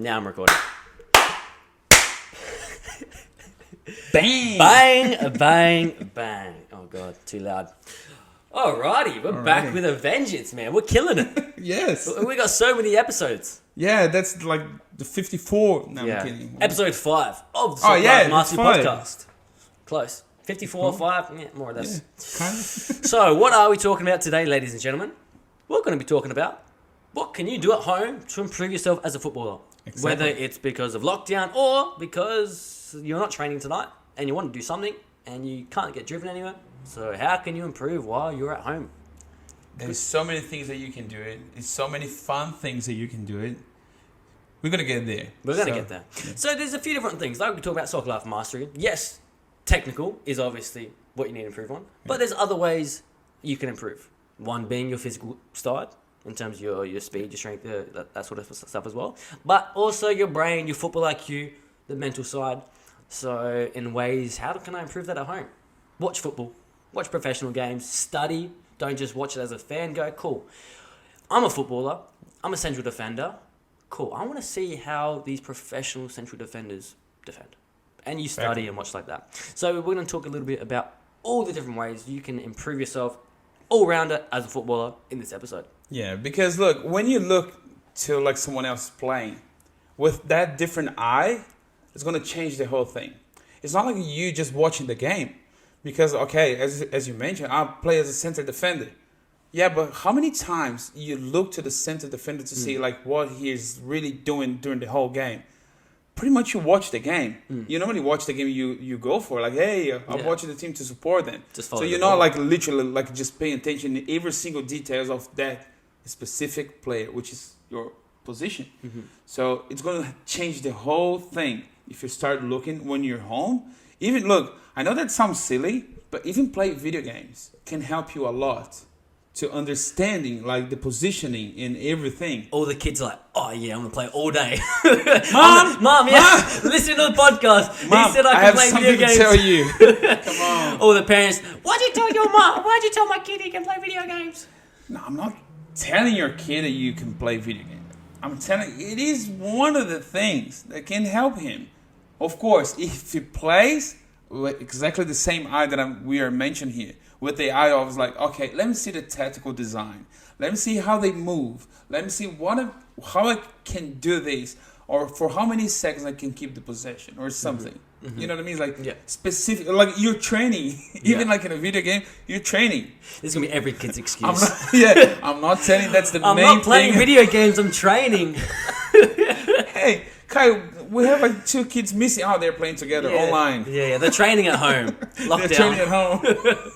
Now I'm recording. Bang! Bang, bang, bang. Oh, God, too loud. Alrighty, we're back with a vengeance, man. We're killing it. Yes. We got so many episodes. Yeah, that's like the 54. No, I'm kidding. Episode 5 of the Oh, yeah, Mastery that's Podcast. Close. 54 or 5, yeah, more or less. Yeah, kind of. So, what are we talking about today, ladies and gentlemen? We're going to be talking about what can you do at home to improve yourself as a footballer? Exactly. Whether it's because of lockdown or because you're not training tonight and you want to do something and you can't get driven anywhere. So, how can you improve while you're at home? There's so many things that you can do it. There's so many fun things that you can do it. We're going to get there. We're going to get there. Yeah. So, there's a few different things. Like we talk about Soccer Life Mastery. Yes, technical is obviously what you need to improve on. But there's other ways you can improve. One being your physical side, in terms of your speed, your strength, that sort of stuff as well. But also your brain, your football IQ, the mental side. So in ways, how can I improve that at home? Watch football. Watch professional games. Study. Don't just watch it as a fan. Go, cool. I'm a footballer. I'm a central defender. Cool. I want to see how these professional central defenders defend. And you study and watch like that. So we're going to talk a little bit about all the different ways you can improve yourself all-rounder as a footballer in this episode. Yeah, because look, when you look to like someone else playing, with that different eye, it's going to change the whole thing. It's not like you just watching the game. Because, okay, as you mentioned, I play as a center defender. Yeah, but how many times you look to the center defender to see like what he is really doing during the whole game? Pretty much you watch the game. You normally watch the game you go for. Like, hey, I'm watching the team to support them. So you're not like literally like just paying attention to every single details of that specific player, which is your position. So it's going to change the whole thing if you start looking when you're home. Even, look, I know that sounds silly, but even play video games can help you a lot to understanding like the positioning in everything. All the kids are like, oh yeah, I'm gonna play all day. Mom, yeah, listen to the podcast. Mom, he said I can play video games. To tell you. Come on. All the parents, why'd you tell your mom? Why'd you tell my kid he can play video games? No, I'm not telling your kid that you can play video games. I'm telling you, it is one of the things that can help him. Of course, if he plays with exactly the same eye that we are mentioning here, with the eye of like, okay, let me see the tactical design. Let me see how they move. Let me see how I can do this, or for how many seconds I can keep the possession, or something. You know what I mean? Like specific, like you're training. Even like in a video game, you're training. This is gonna be every kid's excuse. I'm not telling that's the I'm main not playing thing. video games. I'm training. Hey, Kai, we have like 2 kids missing out there playing together online. Yeah, they're training at home. Lockdown. They're training at home.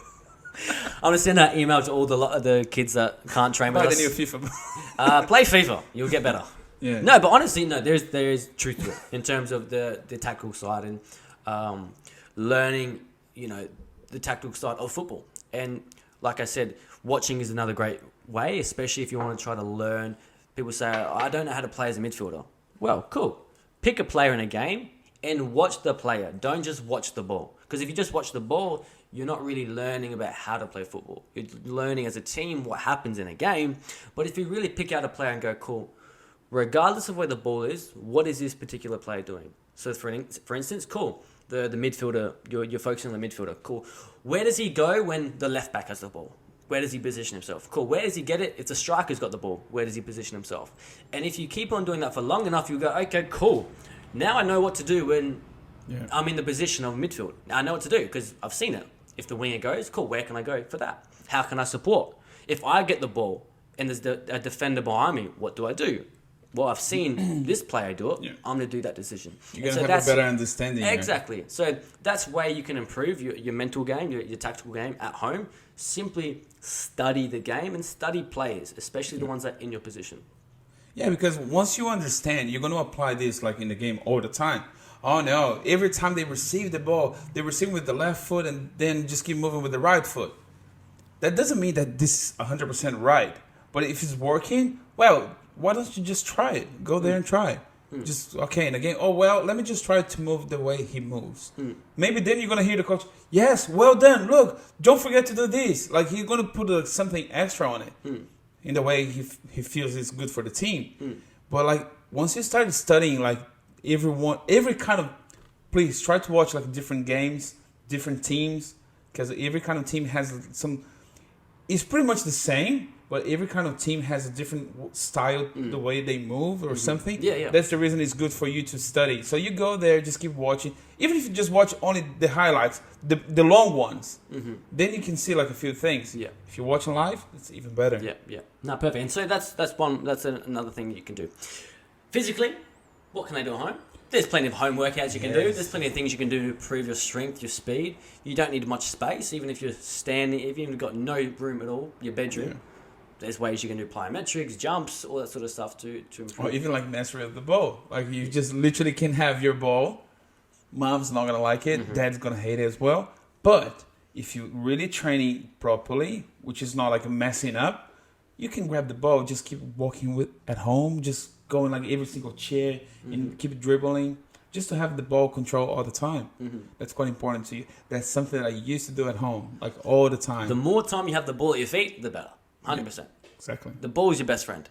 I'm gonna send that email to all the kids that can't train with Buy us. the new FIFA. Play FIFA. You'll get better. Yeah. No, but honestly, no. There is truth to it in terms of the tactical side and learning, the tactical side of football. And like I said, watching is another great way, especially if you want to try to learn. People say, I don't know how to play as a midfielder. Well, cool. Pick a player in a game and watch the player. Don't just watch the ball. Because if you just watch the ball, you're not really learning about how to play football. You're learning as a team what happens in a game. But if you really pick out a player and go, cool, regardless of where the ball is, what is this particular player doing? So for instance, cool, the midfielder, you're focusing on the midfielder, cool. Where does he go when the left back has the ball? Where does he position himself? Cool. Where does he get it? It's a striker who's got the ball. Where does he position himself? And if you keep on doing that for long enough, you go, okay, cool. Now I know what to do when I'm in the position of midfield. Now I know what to do because I've seen it. If the winger goes, cool, where can I go for that? How can I support? If I get the ball and there's a defender behind me, what do I do? Well, I've seen this player do it. I'm going to do that decision. You're going to have a better understanding. Exactly. Right? So that's where you can improve your mental game, your tactical game at home. Simply study the game and study players, especially the ones that are in your position. Yeah, because once you understand, you're going to apply this like in the game all the time. Oh no, every time they receive the ball, they receive with the left foot and then just keep moving with the right foot. That doesn't mean that this is 100% right. But if it's working, well, why don't you just try it? Go there and try it. Just, okay, and again, oh, well, let me just try to move the way he moves. Maybe then you're going to hear the coach, yes, well done, look, don't forget to do this. Like, he's going to put something extra on it in the way he feels it's good for the team. But, like, once you start studying like every kind of, please try to watch like different games, different teams, because every kind of team has some. It's pretty much the same, but every kind of team has a different style, the way they move or something. Yeah. That's the reason it's good for you to study. So you go there, just keep watching. Even if you just watch only the highlights, the long ones, then you can see like a few things. Yeah. If you're watching live, it's even better. Yeah. No, perfect. And so that's another thing that you can do. Physically, what can they do at home? There's plenty of home workouts you can do. There's plenty of things you can do to improve your strength, your speed. You don't need much space, even if you're standing, if you've got no room at all, your bedroom. Yeah. There's ways you can do plyometrics, jumps, all that sort of stuff to improve. Or even like mastery of the ball. Like you just literally can have your ball. Mom's not gonna like it. Dad's gonna hate it as well. But if you're really training properly, which is not like messing up, you can grab the ball, just keep walking with at home, just going like every single chair and keep dribbling, just to have the ball control all the time. That's quite important to you. That's something that I used to do at home, like all the time. The more time you have the ball at your feet, the better. 100%. Exactly. The ball is your best friend.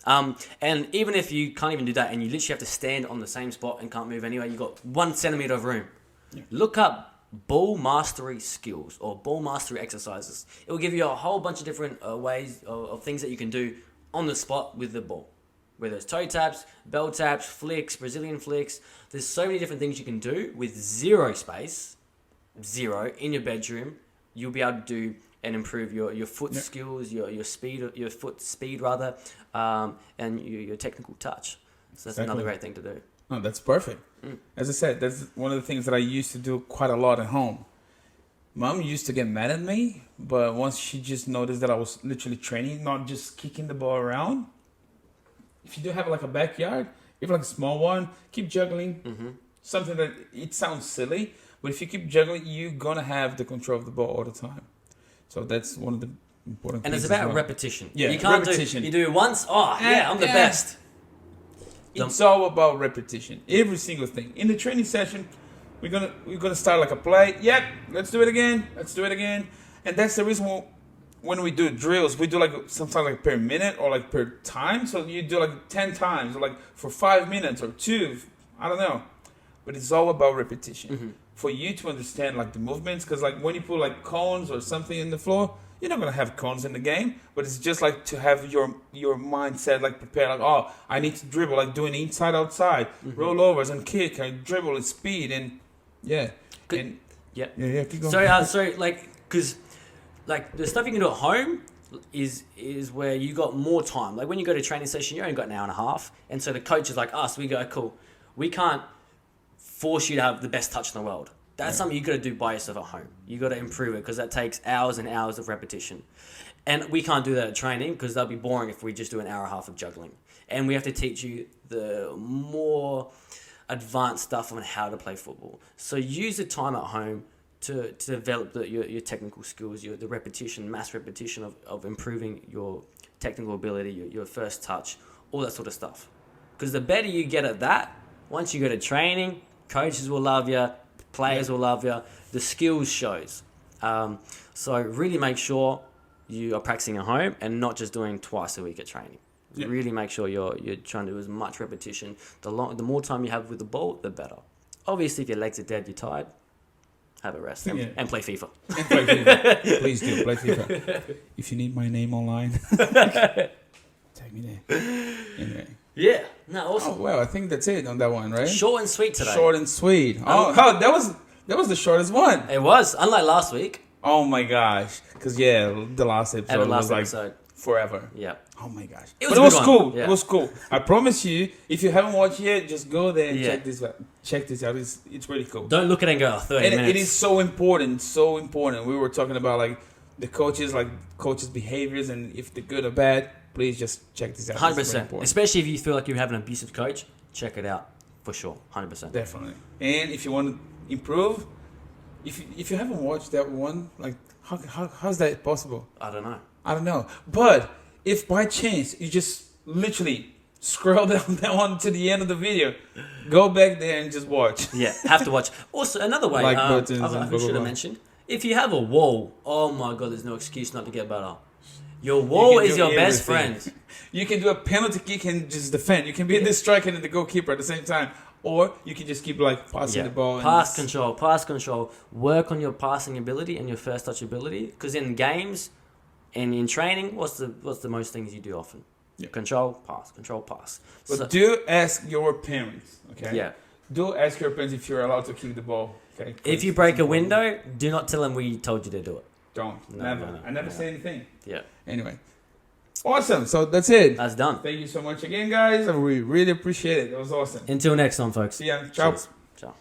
And even if you can't even do that and you literally have to stand on the same spot and can't move anywhere, you've got 1 centimeter of room. Yeah. Look up ball mastery skills or ball mastery exercises. It will give you a whole bunch of different ways of things that you can do on the spot with the ball. Whether it's toe taps, bell taps, flicks, Brazilian flicks. There's so many different things you can do with zero space, in your bedroom. You'll be able to do and improve your foot skills, your speed, your foot speed rather, and your technical touch. So that's another great thing to do. Oh, that's perfect. As I said, that's one of the things that I used to do quite a lot at home. Mom used to get mad at me, but once she just noticed that I was literally training, not just kicking the ball around. If you do have like a backyard, even like a small one, keep juggling. Something that it sounds silly, but if you keep juggling, you're gonna have the control of the ball all the time. So that's one of the important And things. it's about as well. repetition. Yeah, you can't repetition. you do it once. Oh yeah, I'm the best. It's all about repetition. Every single thing. In the training session, we're gonna start like a play. Yep, let's do it again. Let's do it again. And that's the reason when we do drills, we do like sometimes like per minute or like per time. So you do like 10 times or like for 5 minutes or 2. I don't know. But it's all about repetition. For you to understand like the movements, because like when you put like cones or something in the floor, you're not gonna have cones in the game, but it's just like to have your mindset like prepared, like, oh, I need to dribble, like doing inside outside, rollovers and kick and dribble and speed and yeah. Good. And Yeah. keep going. So like, because like the stuff you can do at home is where you got more time. Like when you go to a training session, you only got an hour and a half, and so the coach is like, us, we go, cool, we can't force you to have the best touch in the world. That's something you got to do by yourself at home. You got to improve it because that takes hours and hours of repetition. And we can't do that at training because that'll be boring if we just do an hour and a half of juggling. And we have to teach you the more advanced stuff on how to play football. So use the time at home to develop your technical skills, the repetition, mass repetition of improving your technical ability, your first touch, all that sort of stuff. Because the better you get at that, once you go to training, coaches will love you, players will love you, the skills shows. So really make sure you are practicing at home and not just doing twice a week at training. Yeah. Really make sure you're trying to do as much repetition. The more time you have with the ball, the better. Obviously, if your legs are dead, you're tired, have a rest and play FIFA. And play FIFA. Please do play FIFA. If you need my name online, tag me there. Anyway. Yeah. No, awesome. Oh, well, I think that's it on that one, right? Short and sweet today. Short and sweet. Oh, that was the shortest one. It was, unlike last week. Oh my gosh. Because the last episode was like forever. Yeah. Oh my gosh. It was cool. Yeah. It was cool. I promise you, if you haven't watched yet, just go there and check this out. Check this out. It's really cool. Don't look at it and go, 30 minutes. It is so important. So important. We were talking about like the coaches' behaviors and if they're good or bad. Please just check this out. 100%. Especially if you feel like you have an abusive coach, check it out for sure. 100%. Definitely. And if you want to improve, if you haven't watched that one, like how's that possible? I don't know. But if by chance you just literally scroll down that one to the end of the video, go back there and just watch. Yeah, have to watch. Also, another way, buttons and I blah, should blah, have mentioned, if you have a wall, oh my God, there's no excuse not to get better. Your wall You can is do your best everything. friend. You can do a penalty kick and just defend. You can be the striker and the goalkeeper at the same time. Or you can just keep like passing the ball. Pass control. Work on your passing ability and your first touch ability. Because in games and in training, what's the most things you do often? Yeah. Control, pass. But do ask your parents, okay? Yeah. Do ask your parents if you're allowed to kick the ball, okay? If you break a window, do not tell them we told you to do it. Don't. No, Never. no, I never no. say anything. Yeah. Anyway. Awesome. So that's it. That's done. Thank you so much again, guys. We really appreciate it. It was awesome. Until next time, folks. See ya. Ciao. Cheers. Ciao.